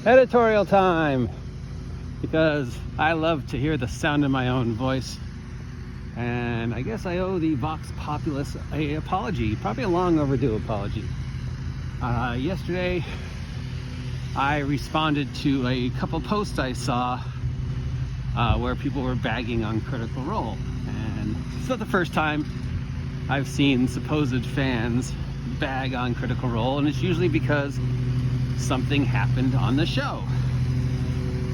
Editorial time, because I love to hear the sound of my own voice, and I guess I owe the Vox Populus an apology, probably a long overdue apology. Yesterday I responded to a couple posts I saw where people were bagging on Critical Role, and it's not the first time I've seen supposed fans bag on Critical Role, and it's usually because something happened on the show.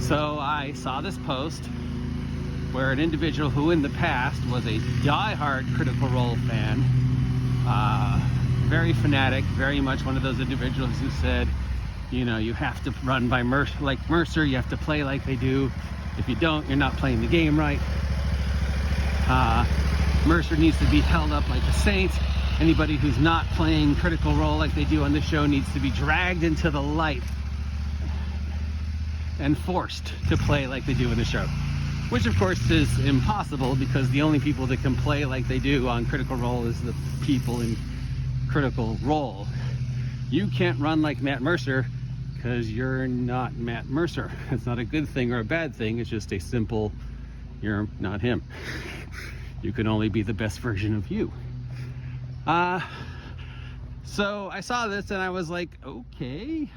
So I saw this post where an individual who in the past was a die-hard Critical Role fan, very fanatic, very much one of those individuals who said, you know, you have to run by like Mercer, you have to play like they do. If you don't, you're not playing the game right. Mercer needs to be held up like a saint. Anybody who's not playing Critical Role like they do on the show needs to be dragged into the light and forced to play like they do in the show. Which of course is impossible, because the only people that can play like they do on Critical Role is the people in Critical Role. You can't run like Matt Mercer because you're not Matt Mercer. It's not a good thing or a bad thing, it's just a simple, you're not him. You can only be the best version of you. So I saw this and I was like, okay,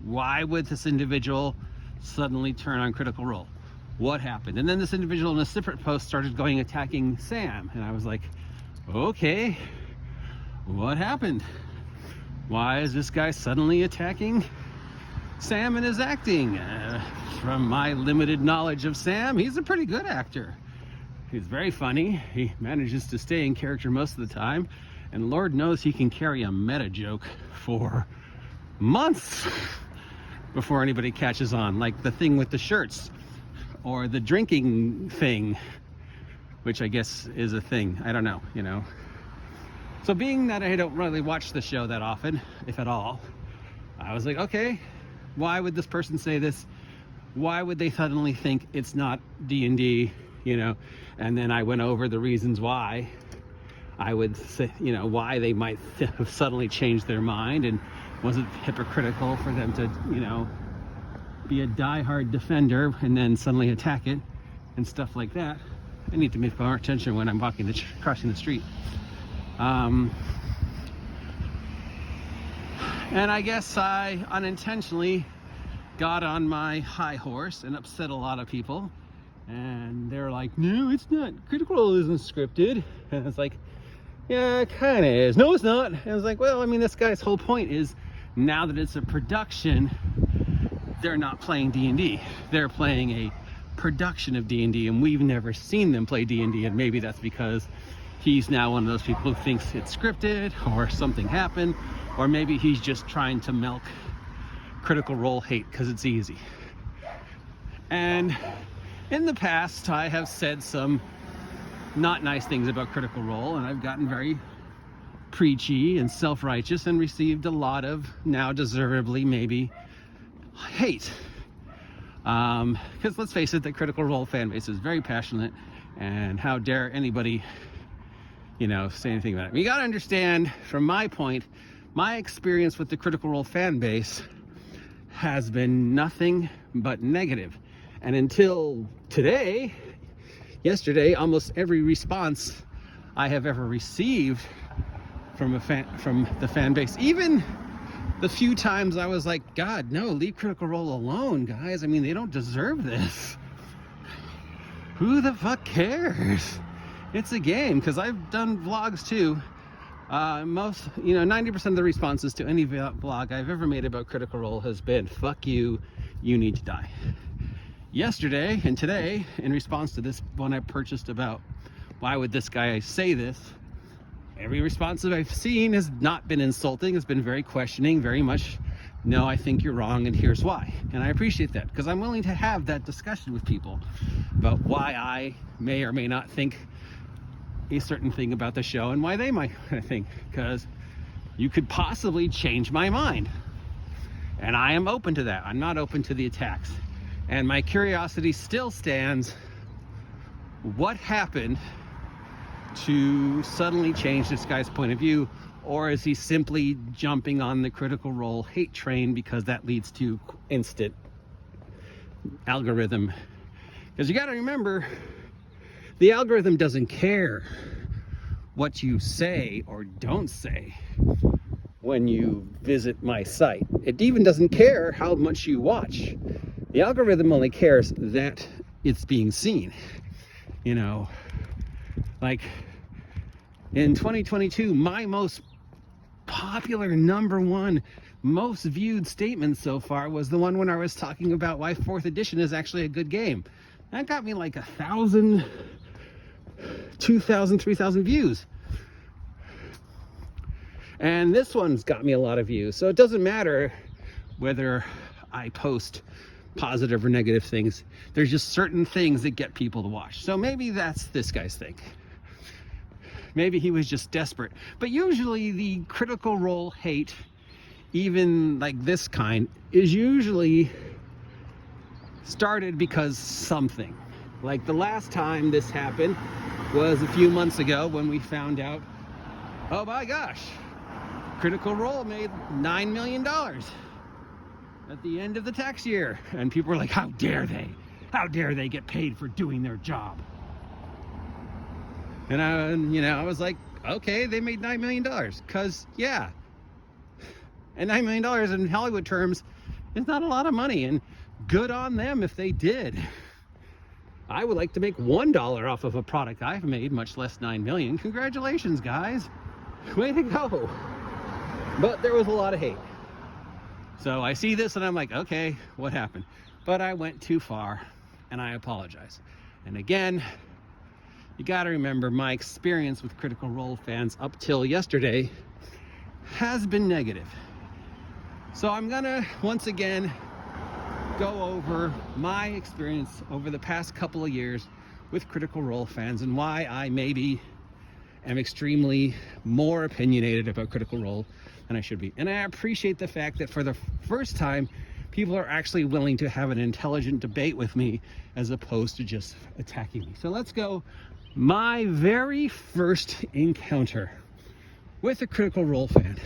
why would this individual suddenly turn on Critical Role? What happened? And then this individual in a separate post started attacking Sam, and I was like, okay, what happened? Why is this guy suddenly attacking Sam and his acting? From my limited knowledge of Sam, he's a pretty good actor. He's very funny. He manages to stay in character most of the time, and Lord knows he can carry a meta joke for months before anybody catches on, like the thing with the shirts or the drinking thing, which I guess is a thing. I don't know, you know. So being that I don't really watch the show that often, if at all, I was like, okay, why would this person say this? Why would they suddenly think it's not D&D, you know? And then I went over the reasons why I would say, you know, why they might have suddenly changed their mind, and was it hypocritical for them to, you know, be a die-hard defender and then suddenly attack it and stuff like that. I need to make more attention when I'm crossing the street. And I guess I unintentionally got on my high horse and upset a lot of people. And they're like, no, it's not. Critical Role isn't scripted. And it's like, yeah, it kind of is. No, it's not. And I was like, well, I mean, this guy's whole point is, now that it's a production, they're not playing D&D. They're playing a production of D&D, and we've never seen them play D&D, and maybe that's because he's now one of those people who thinks it's scripted, or something happened, or maybe he's just trying to milk Critical Role hate because it's easy. And in the past, I have said some not nice things about Critical Role, and I've gotten very preachy and self-righteous and received a lot of, now deservedly maybe, hate. Because let's face it, the Critical Role fan base is very passionate, and how dare anybody, you know, say anything about it. You gotta understand, from my point, my experience with the Critical Role fan base has been nothing but negative. And until today, yesterday, almost every response I have ever received from the fan base, even the few times I was like, God, no, leave Critical Role alone, guys. I mean, they don't deserve this. Who the fuck cares? It's a game, because I've done vlogs too. 90% of the responses to any vlog I've ever made about Critical Role has been, fuck you, you need to die. Yesterday and today, in response to this one I purchased about why would this guy say this, every response that I've seen has not been insulting. It's been very questioning, very much, no, I think you're wrong and here's why. And I appreciate that, because I'm willing to have that discussion with people about why I may or may not think a certain thing about the show and why they might think, because you could possibly change my mind. And I am open to that. I'm not open to the attacks. And my curiosity still stands. What happened to suddenly change this guy's point of view? Or is he simply jumping on the Critical Role hate train because that leads to instant algorithm? Because you got to remember, the algorithm doesn't care what you say or don't say when you visit my site. It even doesn't care how much you watch. The algorithm only cares that it's being seen. You know, like in 2022, my most popular #1 most viewed statement so far was the one when I was talking about why 4th edition is actually a good game. That got me like 1,000, 2,000, 3,000 views. And this one's got me a lot of views. So it doesn't matter whether I post positive or negative things. There's just certain things that get people to watch. So maybe that's this guy's thing. Maybe he was just desperate. But usually the Critical Role hate, even like this kind, is usually started because something. Like the last time this happened was a few months ago when we found out, oh my gosh, Critical Role made $9 million at the end of the tax year. And people were like, how dare they? How dare they get paid for doing their job? And I was like, okay, they made $9 million. Because, yeah. And $9 million in Hollywood terms is not a lot of money. And good on them if they did. I would like to make $1 off of a product I've made, much less 9 million. Congratulations, guys. Way to go. But there was a lot of hate. So I see this and I'm like, okay, what happened? But I went too far and I apologize. And again, you got to remember my experience with Critical Role fans up till yesterday has been negative. So I'm gonna once again go over my experience over the past couple of years with Critical Role fans and why I maybe am extremely more opinionated about Critical Role than I should be. And I appreciate the fact that for the first time, people are actually willing to have an intelligent debate with me as opposed to just attacking me. So let's go. My very first encounter with a Critical Role fan.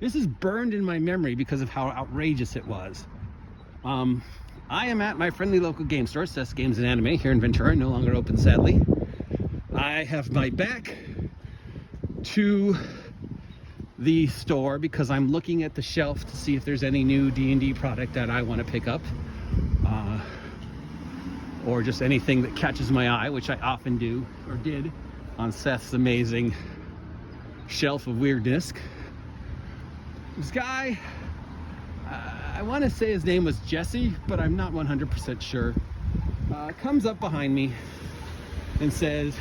This is burned in my memory because of how outrageous it was. I am at my friendly local game store, Cess Games and Anime, here in Ventura, no longer open sadly. I have my back to the store because I'm looking at the shelf to see if there's any new D&D product that I want to pick up. Or just anything that catches my eye, which I often do, or did, on Seth's amazing shelf of weirdness. This guy, I want to say his name was Jesse, but I'm not 100% sure, comes up behind me and says,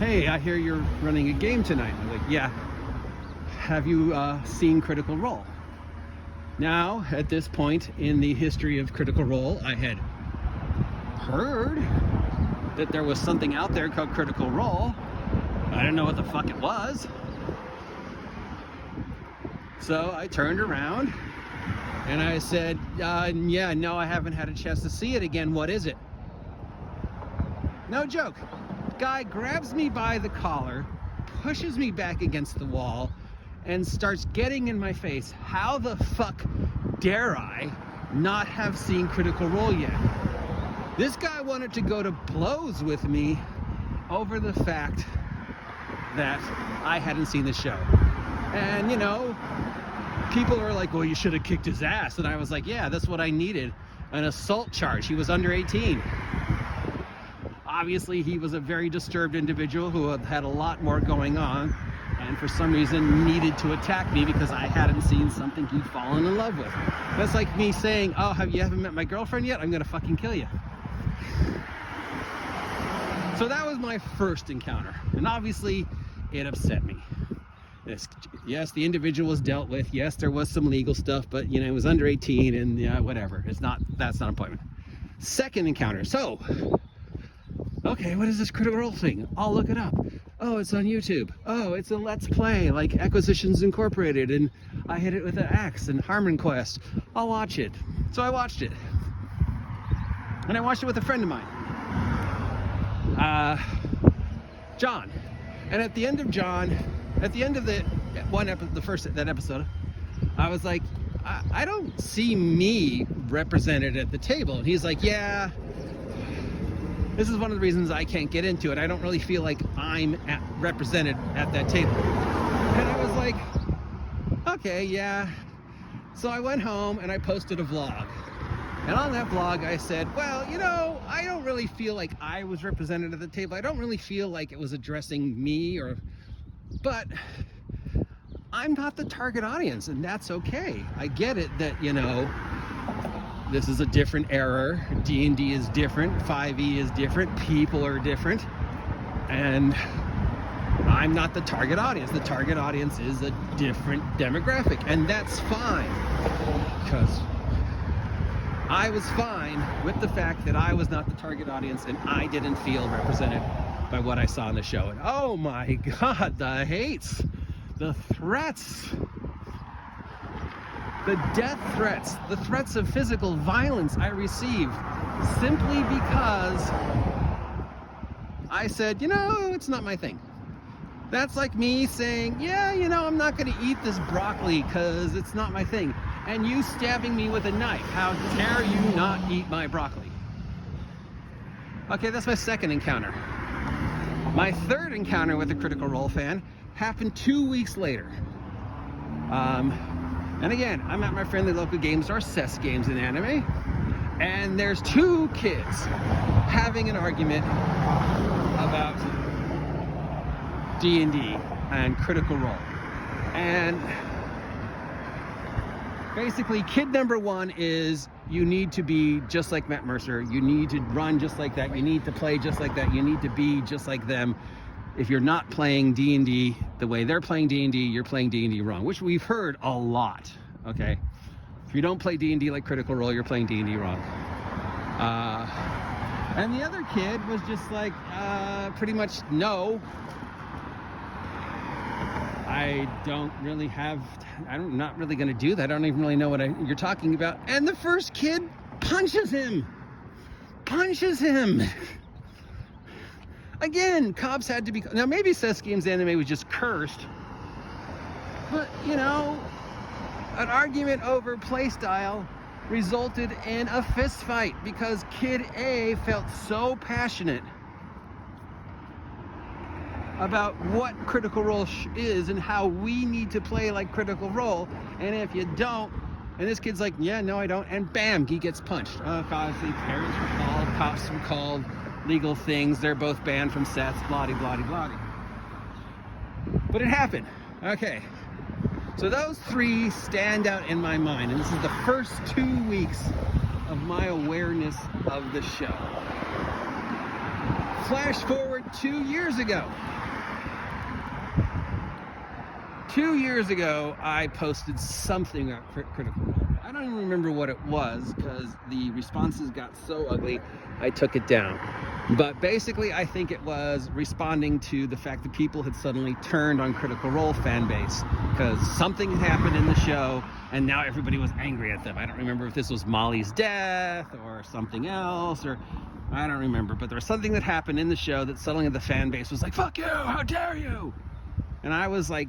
hey, I hear you're running a game tonight. I'm like, yeah. Have you seen Critical Role? Now, at this point in the history of Critical Role, I had heard that there was something out there called Critical Role. I didn't know what the fuck it was. So I turned around and I said, yeah, no, I haven't had a chance to see it again. What is it? No joke. Guy grabs me by the collar, pushes me back against the wall, and starts getting in my face. How the fuck dare I not have seen Critical Role yet? This guy wanted to go to blows with me over the fact that I hadn't seen the show. And, people are like, well, you should have kicked his ass. And I was like, yeah, that's what I needed. An assault charge. He was under 18. Obviously, he was a very disturbed individual who had a lot more going on. And for some reason needed to attack me because I hadn't seen something he'd fallen in love with. That's like me saying, oh, you haven't met my girlfriend yet? I'm gonna fucking kill you. So that was my first encounter. And obviously, it upset me. Yes, the individual was dealt with. Yes, there was some legal stuff, but it was under 18 and yeah, whatever. That's not an appointment. Second encounter. So, okay, what is this Critical Role thing? I'll look it up. Oh, it's on YouTube. Oh, it's a Let's Play, like Acquisitions Incorporated, and I hit it with an axe and Harmon Quest. I'll watch it. So I watched it. And I watched it with a friend of mine. John. And at the end of John, at the end of that episode, I was like, I don't see me represented at the table. And he's like, yeah, this is one of the reasons I can't get into it. I don't really feel like I'm represented at that table. And I was like, okay, yeah. So I went home and I posted a vlog. And on that vlog, I said, well, I don't really feel like I was represented at the table. I don't really feel like it was addressing me, but I'm not the target audience, and that's okay. I get it that, this is a different era. D&D is different. 5e is different. People are different. And I'm not the target audience. The target audience is a different demographic, and that's fine. Because I was fine with the fact that I was not the target audience and I didn't feel represented by what I saw on the show. And oh my God, the hates, the threats, the death threats, the threats of physical violence I received simply because I said, it's not my thing. That's like me saying, yeah, I'm not going to eat this broccoli because it's not my thing. And you stabbing me with a knife. How dare you not eat my broccoli? Okay, that's my second encounter. My third encounter with a Critical Role fan happened 2 weeks later. And again, I'm at my friendly local game store, CES Games in Anime, and there's two kids having an argument about D&D and Critical Role. And basically, kid number one is, you need to be just like Matt Mercer. You need to run just like that. You need to play just like that. You need to be just like them. If you're not playing D&D the way they're playing D&D, you're playing D&D wrong, which we've heard a lot, okay? If you don't play D&D like Critical Role, you're playing D&D wrong. And the other kid was just like, pretty much, no. I'm not really going to do that. I don't even really know what you're talking about. And the first kid punches him. Again, cops had to be, now maybe CES Games Anime was just cursed, but an argument over playstyle resulted in a fist fight because kid A felt so passionate about what Critical Role is and how we need to play like Critical Role, and if you don't, and this kid's like, yeah, no, I don't, and bam, he gets punched. Obviously, parents were called, cops were called, legal things, they're both banned from sets, blah-de-blah-de-blah-de. But it happened. Okay, so those three stand out in my mind, and this is the first 2 weeks of my awareness of the show. Flash forward 2 years ago. 2 years ago, I posted something about Critical Role. I don't even remember what it was because the responses got so ugly, I took it down. But basically, I think it was responding to the fact that people had suddenly turned on Critical Role fan base because something had happened in the show and now everybody was angry at them. I don't remember if this was Molly's death or something else, or I don't remember, but there was something that happened in the show that suddenly the fan base was like, fuck you, how dare you? And I was like,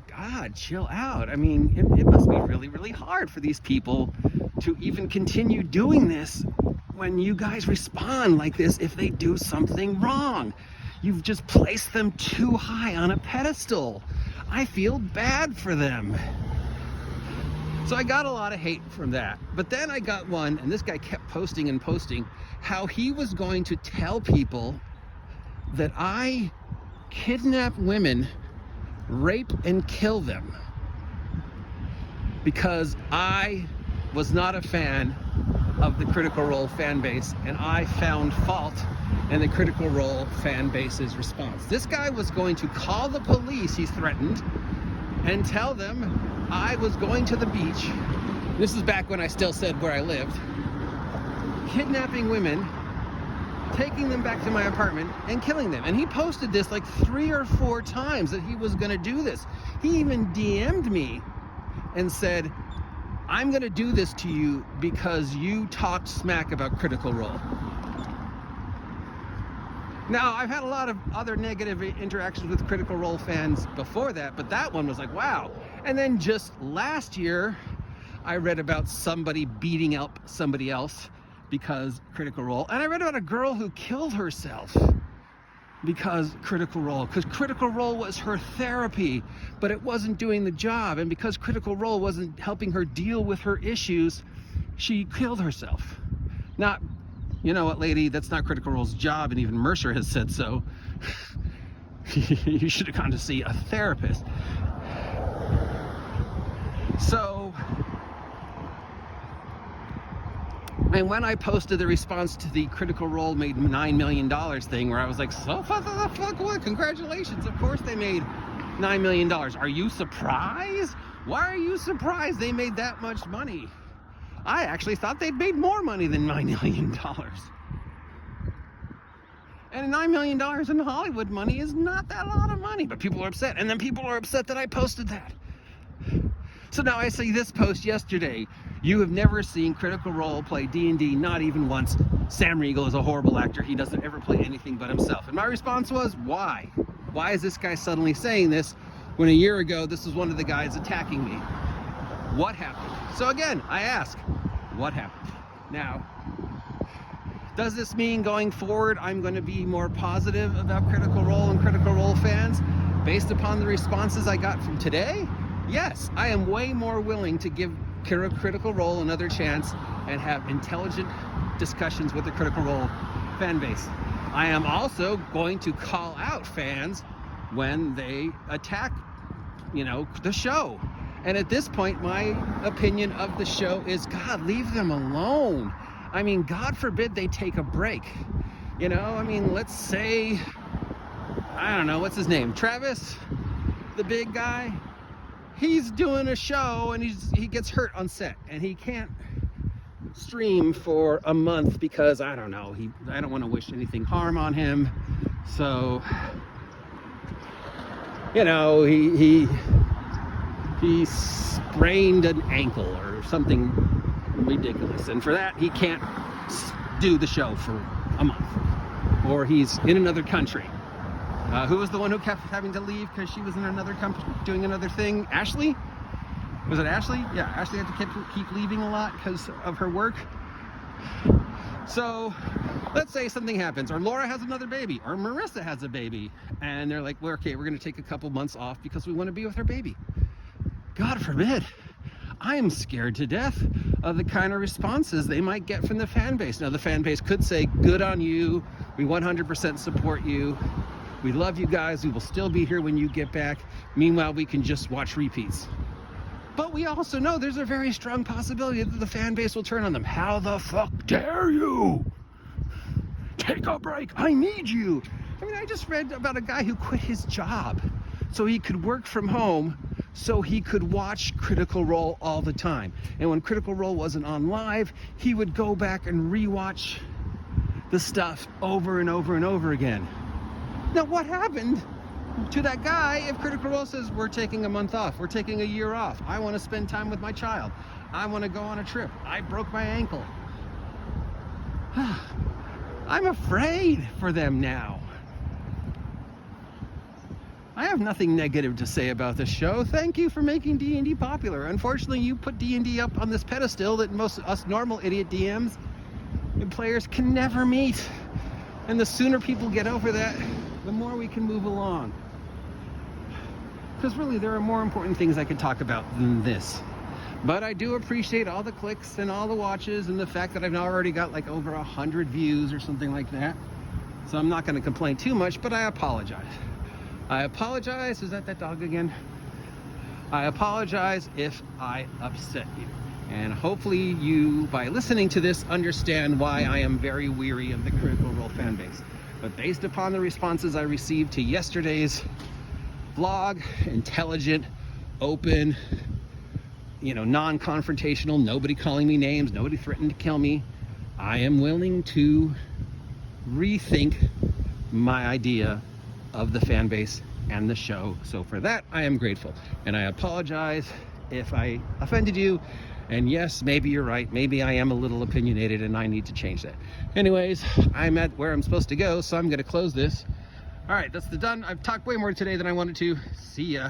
chill out. I mean, it must be really, really hard for these people to even continue doing this when you guys respond like this if they do something wrong. You've just placed them too high on a pedestal. I feel bad for them. So I got a lot of hate from that. But then I got one, and this guy kept posting and posting, how he was going to tell people that I kidnap women, rape and kill them because I was not a fan of the Critical Role fan base, and I found fault in the Critical Role fan base's response. This guy was going to call the police, he threatened, and tell them I was going to the beach. This is back when I still said where I lived. Kidnapping women, taking them back to my apartment and killing them. And he posted this like 3 or 4 times that he was going to do this. He even DM'd me and said, I'm going to do this to you because you talked smack about Critical Role. Now, I've had a lot of other negative interactions with Critical Role fans before that, but that one was like, wow. And then just last year, I read about somebody beating up somebody else because Critical Role. And I read about a girl who killed herself because Critical Role was her therapy, but it wasn't doing the job. And because Critical Role wasn't helping her deal with her issues, she killed herself. Not, you know what, lady, that's not Critical Role's job, and even Mercer has said so. You should have gone to see a therapist. So, and when I posted the response to the Critical Role made $9 million thing, where I was like, so fuck what? Congratulations. Of course they made $9 million. Are you surprised? Why are you surprised they made that much money? I actually thought they'd made more money than $9 million. And $9 million in Hollywood money is not that lot of money, but people are upset. And then people are upset that I posted that. So now I see this post yesterday. You have never seen Critical Role play D&D, not even once. Sam Riegel is a horrible actor. He doesn't ever play anything but himself. And my response was, why? Why is this guy suddenly saying this when a year ago this was one of the guys attacking me? What happened? So again, I ask, what happened? Now, does this mean going forward I'm going to be more positive about Critical Role and Critical Role fans based upon the responses I got from today? Yes, I am way more willing to give Critical Role another chance and have intelligent discussions with the Critical Role fan base. I am also going to call out fans when they attack, the show. And at this point, my opinion of the show is, God, leave them alone. I mean, God forbid they take a break. Let's say, I don't know, what's his name? Travis, the big guy. He's doing a show and he gets hurt on set and he can't stream for a month because, I don't know, I don't want to wish anything harm on him. So, he sprained an ankle or something ridiculous, and for that he can't do the show for a month, or he's in another country. Who was the one who kept having to leave because she was in another country doing another thing? Ashley? Was it Ashley? Yeah, Ashley had to keep leaving a lot because of her work. So let's say something happens, or Laura has another baby, or Marissa has a baby, and they're like, well, okay, we're going to take a couple months off because we want to be with our baby. God forbid. I am scared to death of the kind of responses they might get from the fan base. Now, the fan base could say, good on you. We 100% support you. We love you guys. We will still be here when you get back. Meanwhile, we can just watch repeats. But we also know there's a very strong possibility that the fan base will turn on them. How the fuck dare you? Take a break. I need you. I just read about a guy who quit his job so he could work from home, so he could watch Critical Role all the time. And when Critical Role wasn't on live, he would go back and rewatch the stuff over and over and over again. Now, what happened to that guy if Critical Role says, we're taking a month off, we're taking a year off, I want to spend time with my child, I want to go on a trip, I broke my ankle? I'm afraid for them now. I have nothing negative to say about this show. Thank you for making D&D popular. Unfortunately, you put D&D up on this pedestal that most us normal idiot DMs and players can never meet. And the sooner people get over that, the more we can move along. Because really, there are more important things I could talk about than this. But I do appreciate all the clicks and all the watches and the fact that I've now already got like over 100 views or something like that. So I'm not going to complain too much, but I apologize. I apologize. Is that dog again? I apologize if I upset you. And hopefully you, by listening to this, understand why I am very weary of the Critical Role fan base. But based upon the responses I received to yesterday's vlog, intelligent, open, non-confrontational, nobody calling me names, nobody threatened to kill me, I am willing to rethink my idea of the fan base and the show. So for that, I am grateful. And I apologize if I offended you. And yes, maybe you're right. Maybe I am a little opinionated and I need to change that. Anyways, I'm at where I'm supposed to go, so I'm going to close this. All right, that's the done. I've talked way more today than I wanted to. See ya.